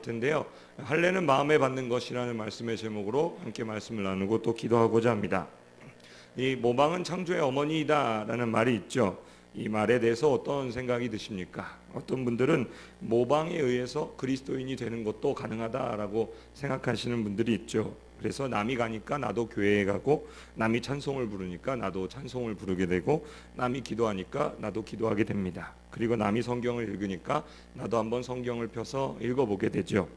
텐데요. 할례는 마음에 받는 것이라는 말씀의 제목으로 함께 말씀을 나누고 또 기도하고자 합니다. 이 모방은 창조의 어머니이다라는 말이 있죠. 이 말에 대해서 어떤 생각이 드십니까? 어떤 분들은 모방에 의해서 그리스도인이 되는 것도 가능하다라고 생각하시는 분들이 있죠. 그래서 남이 가니까 나도 교회에 가고, 남이 찬송을 부르니까 나도 찬송을 부르게 되고, 남이 기도하니까 나도 기도하게 됩니다. 그리고 남이 성경을 읽으니까 나도 한번 성경을 펴서 읽어보게 되죠.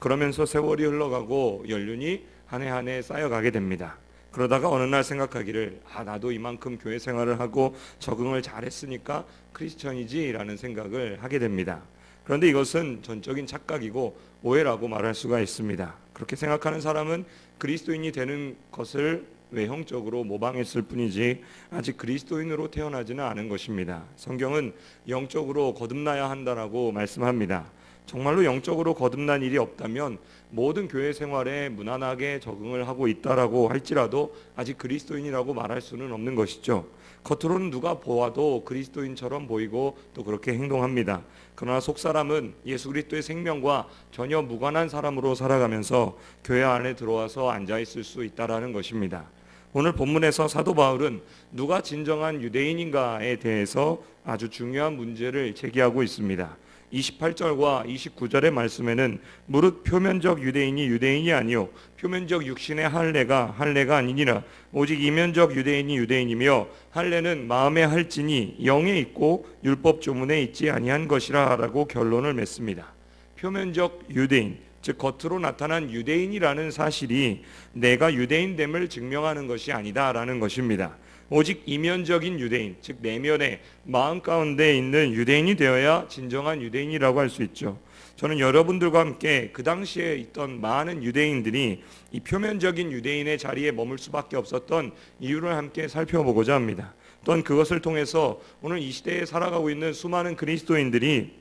그러면서 세월이 흘러가고 연륜이 한 해 한 해 쌓여가게 됩니다. 그러다가 어느 날 생각하기를 나도 이만큼 교회 생활을 하고 적응을 잘했으니까 크리스천이지라는 생각을 하게 됩니다. 그런데 이것은 전적인 착각이고 오해라고 말할 수가 있습니다. 그렇게 생각하는 사람은 그리스도인이 되는 것을 외형적으로 모방했을 뿐이지 아직 그리스도인으로 태어나지는 않은 것입니다. 성경은 영적으로 거듭나야 한다라고 말씀합니다. 정말로 영적으로 거듭난 일이 없다면 모든 교회 생활에 무난하게 적응을 하고 있다라고 할지라도 아직 그리스도인이라고 말할 수는 없는 것이죠. 겉으로는 누가 보아도 그리스도인처럼 보이고 또 그렇게 행동합니다. 그러나 속사람은 예수 그리스도의 생명과 전혀 무관한 사람으로 살아가면서 교회 안에 들어와서 앉아있을 수 있다라는 것입니다. 오늘 본문에서 사도 바울은 누가 진정한 유대인인가에 대해서 아주 중요한 문제를 제기하고 있습니다. 28절과 29절의 말씀에는 무릇 표면적 유대인이 유대인이 아니요 표면적 육신의 할례가 아니니라 오직 이면적 유대인이 유대인이며 할례는 마음에 할지니 영에 있고 율법 조문에 있지 아니한 것이라 라고 결론을 맺습니다. 표면적 유대인, 즉 겉으로 나타난 유대인이라는 사실이 내가 유대인됨을 증명하는 것이 아니다라는 것입니다. 오직 이면적인 유대인, 즉 내면의 마음 가운데 있는 유대인이 되어야 진정한 유대인이라고 할 수 있죠. 저는 여러분들과 함께 그 당시에 있던 많은 유대인들이 이 표면적인 유대인의 자리에 머물 수밖에 없었던 이유를 함께 살펴보고자 합니다. 또한 그것을 통해서 오늘 이 시대에 살아가고 있는 수많은 그리스도인들이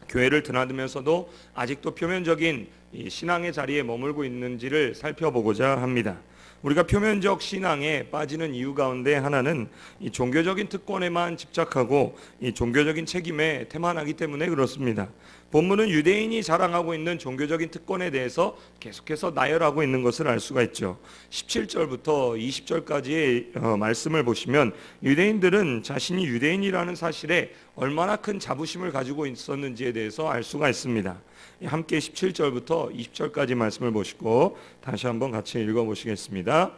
교회를 드나들면서도 아직도 표면적인 이 신앙의 자리에 머물고 있는지를 살펴보고자 합니다. 우리가 표면적 신앙에 빠지는 이유 가운데 하나는 이 종교적인 특권에만 집착하고 이 종교적인 책임에 태만하기 때문에 그렇습니다. 본문은 유대인이 자랑하고 있는 종교적인 특권에 대해서 계속해서 나열하고 있는 것을 알 수가 있죠. 17절부터 20절까지의 말씀을 보시면 유대인들은 자신이 유대인이라는 사실에 얼마나 큰 자부심을 가지고 있었는지에 대해서 알 수가 있습니다. 함께 17절부터 20절까지 말씀을 보시고 다시 한번 같이 읽어보시겠습니다.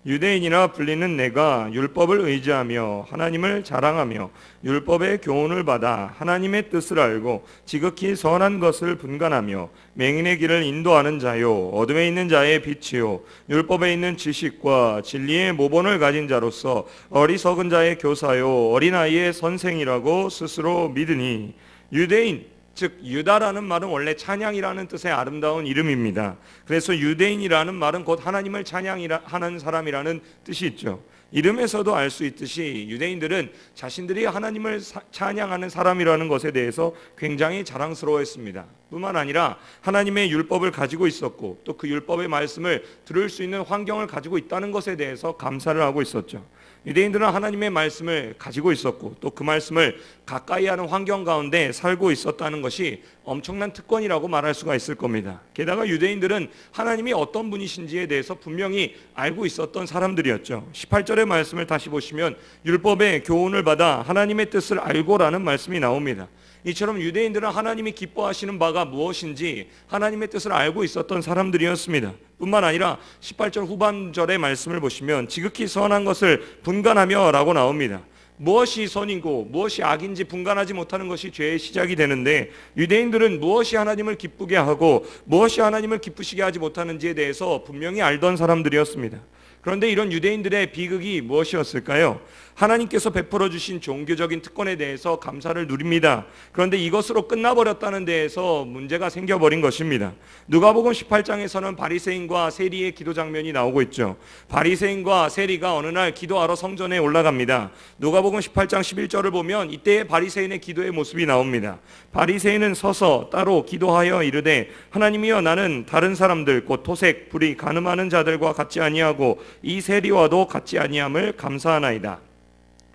유대인이라 불리는 내가 율법을 의지하며 하나님을 자랑하며 율법의 교훈을 받아 하나님의 뜻을 알고 지극히 선한 것을 분간하며 맹인의 길을 인도하는 자요 어둠에 있는 자의 빛이요 율법에 있는 지식과 진리의 모본을 가진 자로서 어리석은 자의 교사요 어린아이의 선생이라고 스스로 믿으니 유대인 즉 유다라는 말은 원래 찬양이라는 뜻의 아름다운 이름입니다. 그래서 유대인이라는 말은 곧 하나님을 찬양하는 사람이라는 뜻이 있죠. 이름에서도 알 수 있듯이 유대인들은 자신들이 하나님을 찬양하는 사람이라는 것에 대해서 굉장히 자랑스러워했습니다. 뿐만 아니라 하나님의 율법을 가지고 있었고 또 그 율법의 말씀을 들을 수 있는 환경을 가지고 있다는 것에 대해서 감사를 하고 있었죠. 유대인들은 하나님의 말씀을 가지고 있었고 또 그 말씀을 가까이 하는 환경 가운데 살고 있었다는 것이 엄청난 특권이라고 말할 수가 있을 겁니다. 게다가 유대인들은 하나님이 어떤 분이신지에 대해서 분명히 알고 있었던 사람들이었죠. 18절의 말씀을 다시 보시면 율법의 교훈을 받아 하나님의 뜻을 알고라는 말씀이 나옵니다. 이처럼 유대인들은 하나님이 기뻐하시는 바가 무엇인지 하나님의 뜻을 알고 있었던 사람들이었습니다. 뿐만 아니라 18절 후반절의 말씀을 보시면 지극히 선한 것을 분간하며 라고 나옵니다. 무엇이 선이고 무엇이 악인지 분간하지 못하는 것이 죄의 시작이 되는데 유대인들은 무엇이 하나님을 기쁘게 하고 무엇이 하나님을 기쁘시게 하지 못하는지에 대해서 분명히 알던 사람들이었습니다. 그런데 이런 유대인들의 비극이 무엇이었을까요? 하나님께서 베풀어 주신 종교적인 특권에 대해서 감사를 누립니다. 그런데 이것으로 끝나버렸다는 데에서 문제가 생겨버린 것입니다. 누가복음 18장에서는 바리새인과 세리의 기도 장면이 나오고 있죠. 바리새인과 세리가 어느 날 기도하러 성전에 올라갑니다. 누가복음 18장 11절을 보면 이때의 바리새인의 기도의 모습이 나옵니다. 바리새인은 서서 따로 기도하여 이르되 하나님이여 나는 다른 사람들 곧 토색, 불의, 간음하는 자들과 같지 아니하고 이 세리와도 같지 아니함을 감사하나이다.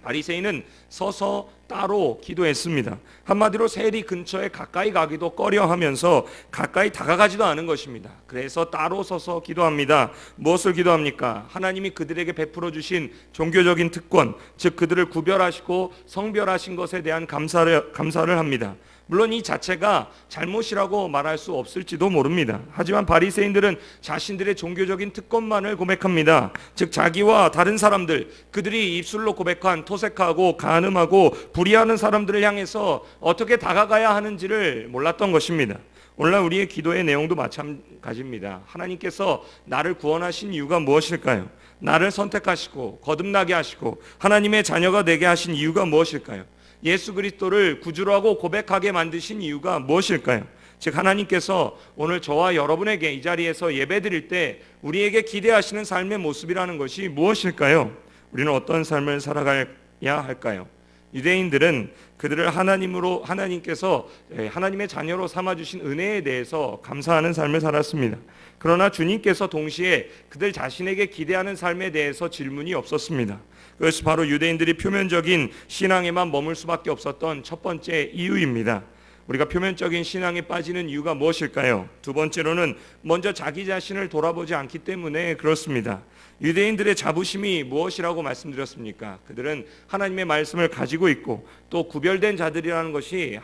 바리새인은 서서 따로 기도했습니다. 한마디로 세리 근처에 가까이 가기도 꺼려하면서 가까이 다가가지도 않은 것입니다. 그래서 따로 서서 기도합니다. 무엇을 기도합니까? 하나님이 그들에게 베풀어 주신 종교적인 특권, 즉 그들을 구별하시고 성별하신 것에 대한 감사를 합니다. 물론 이 자체가 잘못이라고 말할 수 없을지도 모릅니다. 하지만 바리새인들은 자신들의 종교적인 특권만을 고백합니다. 즉 자기와 다른 사람들, 그들이 입술로 고백한 토색하고 간음하고 불의하는 사람들을 향해서 어떻게 다가가야 하는지를 몰랐던 것입니다. 오늘날 우리의 기도의 내용도 마찬가지입니다. 하나님께서 나를 구원하신 이유가 무엇일까요? 나를 선택하시고 거듭나게 하시고 하나님의 자녀가 되게 하신 이유가 무엇일까요? 예수 그리스도를 구주로 하고 고백하게 만드신 이유가 무엇일까요? 즉 하나님께서 오늘 저와 여러분에게 이 자리에서 예배드릴 때 우리에게 기대하시는 삶의 모습이라는 것이 무엇일까요? 우리는 어떤 삶을 살아가야 할까요? 유대인들은 그들을 하나님께서 하나님의 자녀로 삼아주신 은혜에 대해서 감사하는 삶을 살았습니다. 그러나 주님께서 동시에 그들 자신에게 기대하는 삶에 대해서 질문이 없었습니다. 그것이 바로 유대인들이 표면적인 신앙에만 머물 수밖에 없었던 첫 번째 이유입니다. 우리가 표면적인 신앙에 빠지는 이유가 무엇일까요? 두 번째로는 먼저 자기 자신을 돌아보지 않기 때문에 그렇습니다. 유대인들의 자부심이 무엇이라고 말씀드렸습니까? 그들은 하나님의 말씀을 가지고 있고 또 구별된 자들이라는 것이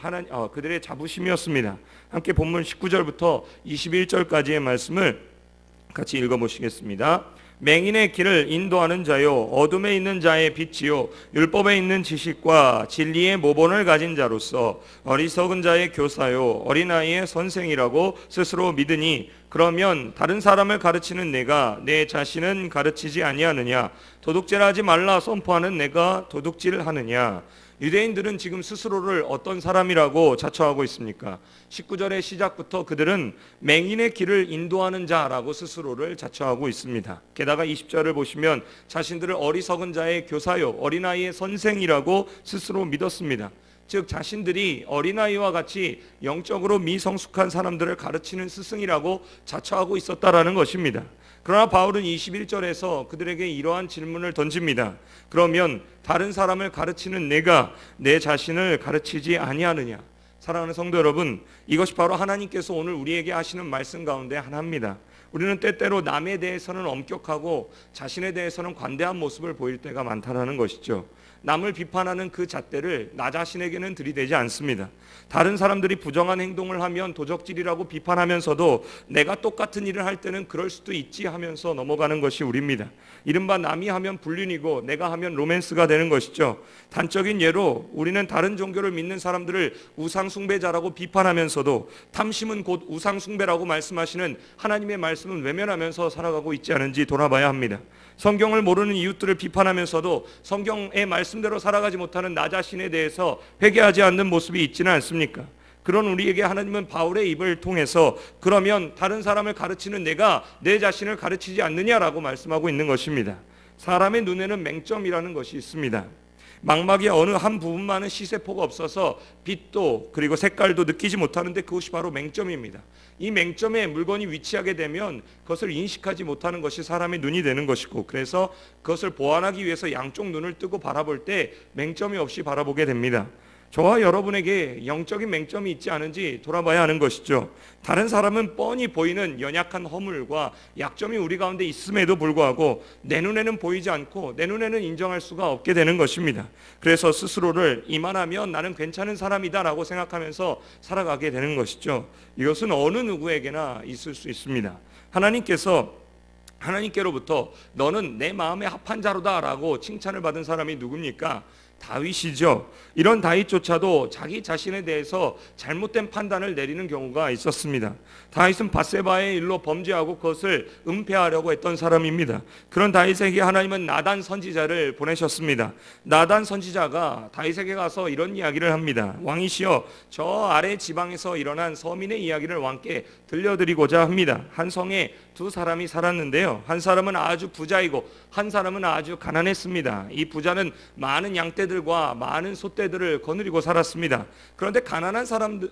그들의 자부심이었습니다. 함께 본문 19절부터 21절까지의 말씀을 같이 읽어보시겠습니다. 맹인의 길을 인도하는 자요, 어둠에 있는 자의 빛이요, 율법에 있는 지식과 진리의 모본을 가진 자로서 어리석은 자의 교사요, 어린아이의 선생이라고 스스로 믿으니 그러면 다른 사람을 가르치는 내가 내 자신은 가르치지 아니하느냐? 도둑질하지 말라 선포하는 내가 도둑질하느냐? 유대인들은 지금 스스로를 어떤 사람이라고 자처하고 있습니까? 19절의 시작부터 그들은 맹인의 길을 인도하는 자라고 스스로를 자처하고 있습니다. 게다가 20절을 보시면 자신들을 어리석은 자의 교사요, 어린아이의 선생이라고 스스로 믿었습니다. 즉 자신들이 어린아이와 같이 영적으로 미성숙한 사람들을 가르치는 스승이라고 자처하고 있었다라는 것입니다. 그러나 바울은 21절에서 그들에게 이러한 질문을 던집니다. 그러면 다른 사람을 가르치는 내가 내 자신을 가르치지 아니하느냐? 사랑하는 성도 여러분, 이것이 바로 하나님께서 오늘 우리에게 하시는 말씀 가운데 하나입니다. 우리는 때때로 남에 대해서는 엄격하고 자신에 대해서는 관대한 모습을 보일 때가 많다는 것이죠. 남을 비판하는 그 잣대를 나 자신에게는 들이대지 않습니다. 다른 사람들이 부정한 행동을 하면 도적질이라고 비판하면서도 내가 똑같은 일을 할 때는 그럴 수도 있지 하면서 넘어가는 것이 우리입니다. 이른바 남이 하면 불륜이고 내가 하면 로맨스가 되는 것이죠. 단적인 예로 우리는 다른 종교를 믿는 사람들을 우상숭배자라고 비판하면서도 탐심은 곧 우상숭배라고 말씀하시는 하나님의 말씀은 외면하면서 살아가고 있지 않은지 돌아봐야 합니다. 성경을 모르는 이웃들을 비판하면서도 성경의 말씀대로 살아가지 못하는 나 자신에 대해서 회개하지 않는 모습이 있지는 않습니까? 그런 우리에게 하나님은 바울의 입을 통해서 그러면 다른 사람을 가르치는 내가 내 자신을 가르치지 않느냐라고 말씀하고 있는 것입니다. 사람의 눈에는 맹점이라는 것이 있습니다. 망막의 어느 한 부분만은 시세포가 없어서 빛도 그리고 색깔도 느끼지 못하는데 그것이 바로 맹점입니다. 이 맹점에 물건이 위치하게 되면 그것을 인식하지 못하는 것이 사람의 눈이 되는 것이고, 그래서 그것을 보완하기 위해서 양쪽 눈을 뜨고 바라볼 때 맹점이 없이 바라보게 됩니다. 저와 여러분에게 영적인 맹점이 있지 않은지 돌아봐야 하는 것이죠. 다른 사람은 뻔히 보이는 연약한 허물과 약점이 우리 가운데 있음에도 불구하고 내 눈에는 보이지 않고 내 눈에는 인정할 수가 없게 되는 것입니다. 그래서 스스로를 이만하면 나는 괜찮은 사람이다 라고 생각하면서 살아가게 되는 것이죠. 이것은 어느 누구에게나 있을 수 있습니다. 하나님께로부터 너는 내 마음에 합한 자로다 라고 칭찬을 받은 사람이 누굽니까? 다윗이죠. 이런 다윗조차도 자기 자신에 대해서 잘못된 판단을 내리는 경우가 있었습니다. 다윗은 밧세바의 일로 범죄하고 그것을 은폐하려고 했던 사람입니다. 그런 다윗에게 하나님은 나단 선지자를 보내셨습니다. 나단 선지자가 다윗에게 가서 이런 이야기를 합니다. 왕이시여, 저 아래 지방에서 일어난 서민의 이야기를 왕께 들려드리고자 합니다. 한 성에 두 사람이 살았는데요, 한 사람은 아주 부자이고 한 사람은 아주 가난했습니다. 이 부자는 많은 양떼들과 많은 소떼들을 거느리고 살았습니다. 그런데 가난한 사람은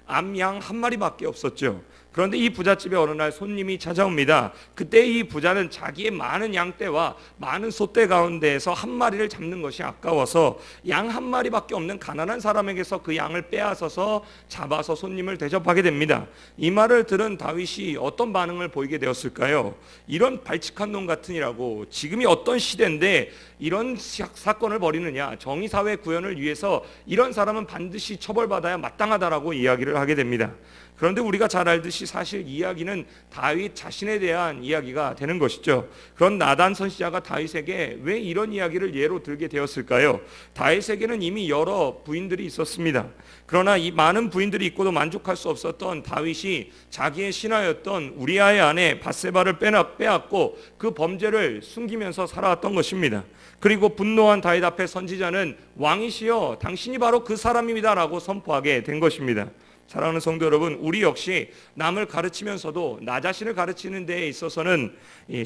암양 한 마리밖에 없었죠. 그런데 이 부잣집에 어느 날 손님이 찾아옵니다. 그때 이 부자는 자기의 많은 양떼와 많은 소떼 가운데에서 한 마리를 잡는 것이 아까워서 양 한 마리밖에 없는 가난한 사람에게서 그 양을 빼앗아서 잡아서 손님을 대접하게 됩니다. 이 말을 들은 다윗이 어떤 반응을 보이게 되었을까요? 이런 발칙한 놈 같으니라고, 지금이 어떤 시대인데 이런 사건을 벌이느냐, 정의사회 구현을 위해서 이런 사람은 반드시 처벌받아야 마땅하다라고 이야기를 하게 됩니다. 그런데 우리가 잘 알듯이 사실 이야기는 다윗 자신에 대한 이야기가 되는 것이죠. 그런 나단 선지자가 다윗에게 왜 이런 이야기를 예로 들게 되었을까요? 다윗에게는 이미 여러 부인들이 있었습니다. 그러나 이 많은 부인들이 있고도 만족할 수 없었던 다윗이 자기의 신하였던 우리아의 아내 밧세바를 빼앗고 그 범죄를 숨기면서 살아왔던 것입니다. 그리고 분노한 다윗 앞에 선지자는 왕이시여 당신이 바로 그 사람입니다라고 선포하게 된 것입니다. 사랑하는 성도 여러분, 우리 역시 남을 가르치면서도 나 자신을 가르치는 데에 있어서는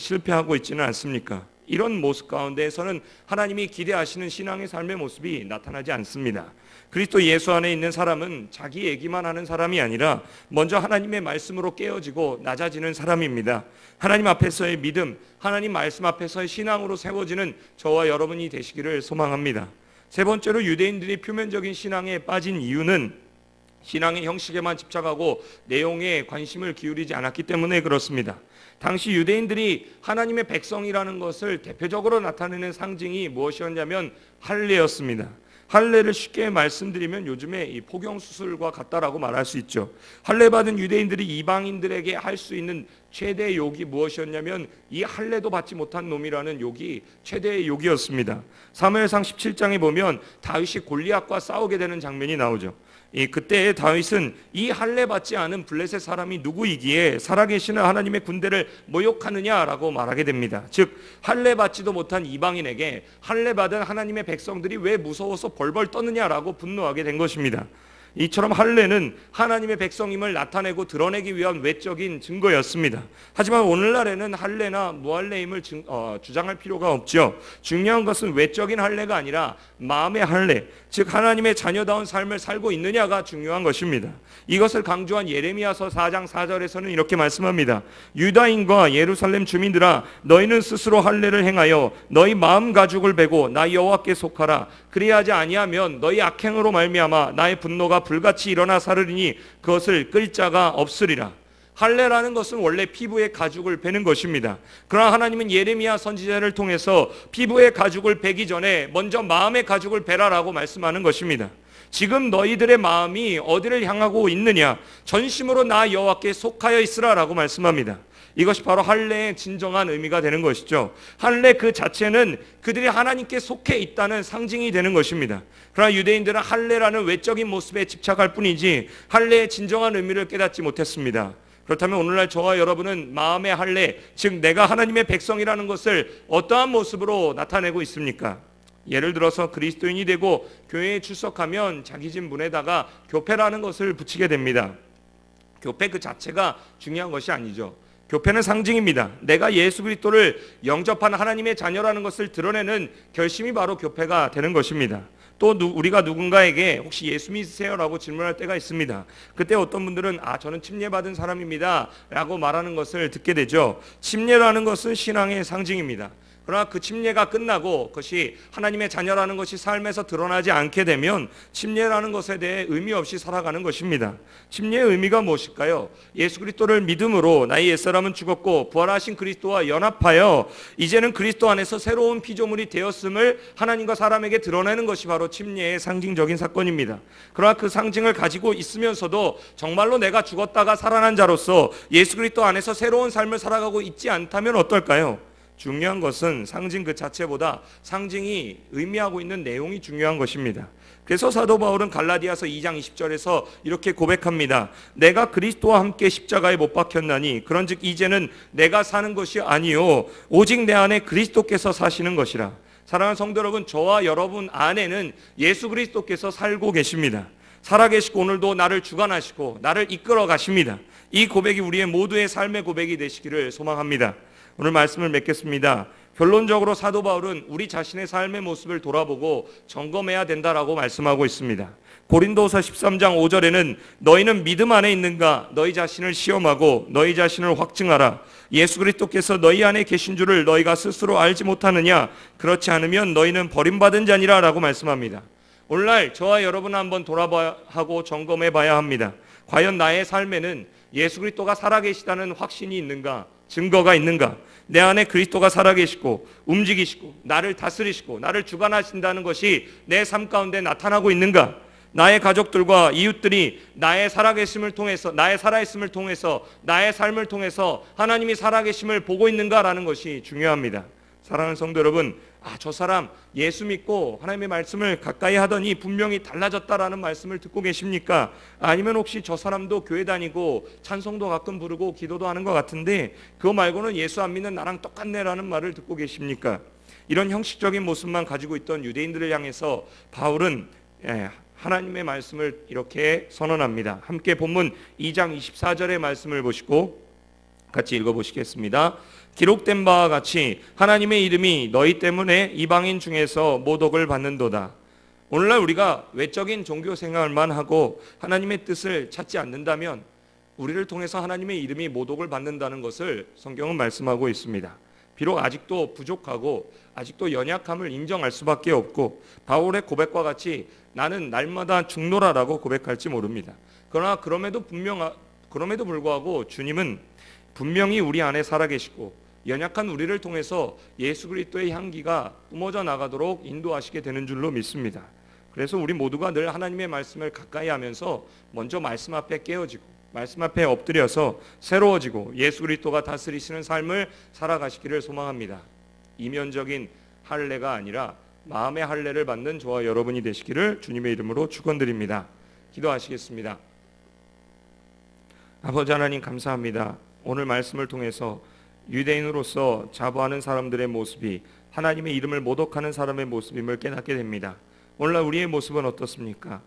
실패하고 있지는 않습니까? 이런 모습 가운데에서는 하나님이 기대하시는 신앙의 삶의 모습이 나타나지 않습니다. 그리스도 예수 안에 있는 사람은 자기 얘기만 하는 사람이 아니라 먼저 하나님의 말씀으로 깨어지고 낮아지는 사람입니다. 하나님 앞에서의 믿음, 하나님 말씀 앞에서의 신앙으로 세워지는 저와 여러분이 되시기를 소망합니다. 세 번째로 유대인들이 표면적인 신앙에 빠진 이유는 신앙의 형식에만 집착하고 내용에 관심을 기울이지 않았기 때문에 그렇습니다. 당시 유대인들이 하나님의 백성이라는 것을 대표적으로 나타내는 상징이 무엇이었냐면 할례였습니다. 할례를 쉽게 말씀드리면 요즘에 이 포경수술과 같다라고 말할 수 있죠. 할례 받은 유대인들이 이방인들에게 할 수 있는 최대의 욕이 무엇이었냐면 이 할례도 받지 못한 놈이라는 욕이 최대의 욕이었습니다. 사무엘상 17장에 보면 다윗이 골리앗과 싸우게 되는 장면이 나오죠. 그때 다윗은 이 할례 받지 않은 블레셋 사람이 누구이기에 살아계시는 하나님의 군대를 모욕하느냐라고 말하게 됩니다. 즉 할례 받지도 못한 이방인에게 할례 받은 하나님의 백성들이 왜 무서워서 벌벌 떠느냐라고 분노하게 된 것입니다. 이처럼 할례는 하나님의 백성임을 나타내고 드러내기 위한 외적인 증거였습니다. 하지만 오늘날에는 할례나 무할례임을 주장할 필요가 없죠. 중요한 것은 외적인 할례가 아니라 마음의 할례, 즉 하나님의 자녀다운 삶을 살고 있느냐가 중요한 것입니다. 이것을 강조한 예레미야서 4장 4절에서는 이렇게 말씀합니다. 유다인과 예루살렘 주민들아, 너희는 스스로 할례를 행하여 너희 마음 가죽을 베고 나 여호와께 속하라. 그리하지 아니하면 너희 악행으로 말미암아 나의 분노가 불같이 일어나 사르리니 그것을 끌 자가 없으리라. 할례라는 것은 원래 피부의 가죽을 베는 것입니다. 그러나 하나님은 예레미야 선지자를 통해서 피부의 가죽을 베기 전에 먼저 마음의 가죽을 베라라고 말씀하는 것입니다. 지금 너희들의 마음이 어디를 향하고 있느냐? 전심으로 나 여호와께 속하여 있으라라고 말씀합니다. 이것이 바로 할례의 진정한 의미가 되는 것이죠. 할례 그 자체는 그들이 하나님께 속해 있다는 상징이 되는 것입니다. 그러나 유대인들은 할례라는 외적인 모습에 집착할 뿐이지 할례의 진정한 의미를 깨닫지 못했습니다. 그렇다면 오늘날 저와 여러분은 마음의 할례, 즉 내가 하나님의 백성이라는 것을 어떠한 모습으로 나타내고 있습니까? 예를 들어서 그리스도인이 되고 교회에 출석하면 자기 집 문에다가 교패라는 것을 붙이게 됩니다. 교패 그 자체가 중요한 것이 아니죠. 교패는 상징입니다. 내가 예수 그리스도를 영접한 하나님의 자녀라는 것을 드러내는 결심이 바로 교패가 되는 것입니다. 또 우리가 누군가에게 혹시 예수 믿으세요? 라고 질문할 때가 있습니다. 그때 어떤 분들은 저는 침례받은 사람입니다 라고 말하는 것을 듣게 되죠. 침례라는 것은 신앙의 상징입니다. 그러나 그 침례가 끝나고 그것이 하나님의 자녀라는 것이 삶에서 드러나지 않게 되면 침례라는 것에 대해 의미 없이 살아가는 것입니다. 침례의 의미가 무엇일까요? 예수 그리스도를 믿음으로 나의 옛사람은 죽었고 부활하신 그리스도와 연합하여 이제는 그리스도 안에서 새로운 피조물이 되었음을 하나님과 사람에게 드러내는 것이 바로 침례의 상징적인 사건입니다. 그러나 그 상징을 가지고 있으면서도 정말로 내가 죽었다가 살아난 자로서 예수 그리스도 안에서 새로운 삶을 살아가고 있지 않다면 어떨까요? 중요한 것은 상징 그 자체보다 상징이 의미하고 있는 내용이 중요한 것입니다. 그래서 사도 바울은 갈라디아서 2장 20절에서 이렇게 고백합니다. 내가 그리스도와 함께 십자가에 못 박혔나니 그런즉 이제는 내가 사는 것이 아니요 오직 내 안에 그리스도께서 사시는 것이라. 사랑하는 성도 여러분, 저와 여러분 안에는 예수 그리스도께서 살고 계십니다. 살아계시고 오늘도 나를 주관하시고 나를 이끌어 가십니다. 이 고백이 우리의 모두의 삶의 고백이 되시기를 소망합니다. 오늘 말씀을 맺겠습니다. 결론적으로 사도 바울은 우리 자신의 삶의 모습을 돌아보고 점검해야 된다라고 말씀하고 있습니다. 고린도서 13장 5절에는 너희는 믿음 안에 있는가 너희 자신을 시험하고 너희 자신을 확증하라. 예수 그리스도께서 너희 안에 계신 줄을 너희가 스스로 알지 못하느냐. 그렇지 않으면 너희는 버림받은 자니라 라고 말씀합니다. 오늘날 저와 여러분 한번 돌아봐야 하고 점검해 봐야 합니다. 과연 나의 삶에는 예수 그리스도가 살아계시다는 확신이 있는가? 증거가 있는가? 내 안에 그리스도가 살아계시고 움직이시고 나를 다스리시고 나를 주관하신다는 것이 내 삶 가운데 나타나고 있는가? 나의 가족들과 이웃들이 나의 살아계심을 통해서 나의 살아있음을 통해서 나의 삶을 통해서 하나님이 살아계심을 보고 있는가라는 것이 중요합니다. 사랑하는 성도 여러분, 저 사람 예수 믿고 하나님의 말씀을 가까이 하더니 분명히 달라졌다라는 말씀을 듣고 계십니까? 아니면 혹시 저 사람도 교회 다니고 찬송도 가끔 부르고 기도도 하는 것 같은데 그거 말고는 예수 안 믿는 나랑 똑같네라는 말을 듣고 계십니까? 이런 형식적인 모습만 가지고 있던 유대인들을 향해서 바울은 하나님의 말씀을 이렇게 선언합니다. 함께 본문 2장 24절의 말씀을 보시고 같이 읽어보시겠습니다. 기록된 바와 같이 하나님의 이름이 너희 때문에 이방인 중에서 모독을 받는도다. 오늘날 우리가 외적인 종교 생활만 하고 하나님의 뜻을 찾지 않는다면 우리를 통해서 하나님의 이름이 모독을 받는다는 것을 성경은 말씀하고 있습니다. 비록 아직도 부족하고 아직도 연약함을 인정할 수밖에 없고 바울의 고백과 같이 나는 날마다 죽노라라고 고백할지 모릅니다. 그러나 그럼에도 불구하고 주님은 분명히 우리 안에 살아계시고 연약한 우리를 통해서 예수 그리스도의 향기가 뿜어져 나가도록 인도하시게 되는 줄로 믿습니다. 그래서 우리 모두가 늘 하나님의 말씀을 가까이 하면서 먼저 말씀 앞에 깨어지고 말씀 앞에 엎드려서 새로워지고 예수 그리스도가 다스리시는 삶을 살아가시기를 소망합니다. 이면적인 할례가 아니라 마음의 할례를 받는 저와 여러분이 되시기를 주님의 이름으로 축원드립니다. 기도하시겠습니다. 아버지 하나님 감사합니다. 오늘 말씀을 통해서 유대인으로서 자부하는 사람들의 모습이 하나님의 이름을 모독하는 사람의 모습임을 깨닫게 됩니다. 오늘날 우리의 모습은 어떻습니까?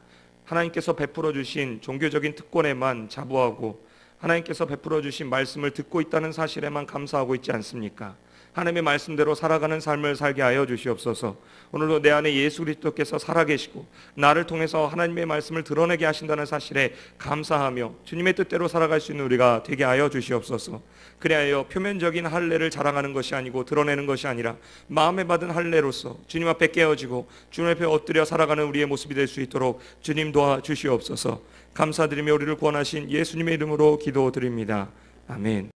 하나님께서 베풀어 주신 종교적인 특권에만 자부하고 하나님께서 베풀어 주신 말씀을 듣고 있다는 사실에만 감사하고 있지 않습니까? 하나님의 말씀대로 살아가는 삶을 살게 하여 주시옵소서. 오늘도 내 안에 예수 그리스도께서 살아계시고 나를 통해서 하나님의 말씀을 드러내게 하신다는 사실에 감사하며 주님의 뜻대로 살아갈 수 있는 우리가 되게 하여 주시옵소서. 그리하여 표면적인 할례를 자랑하는 것이 아니고 드러내는 것이 아니라 마음에 받은 할례로서 주님 앞에 깨어지고 주님 앞에 엎드려 살아가는 우리의 모습이 될 수 있도록 주님 도와주시옵소서. 감사드리며 우리를 구원하신 예수님의 이름으로 기도드립니다. 아멘.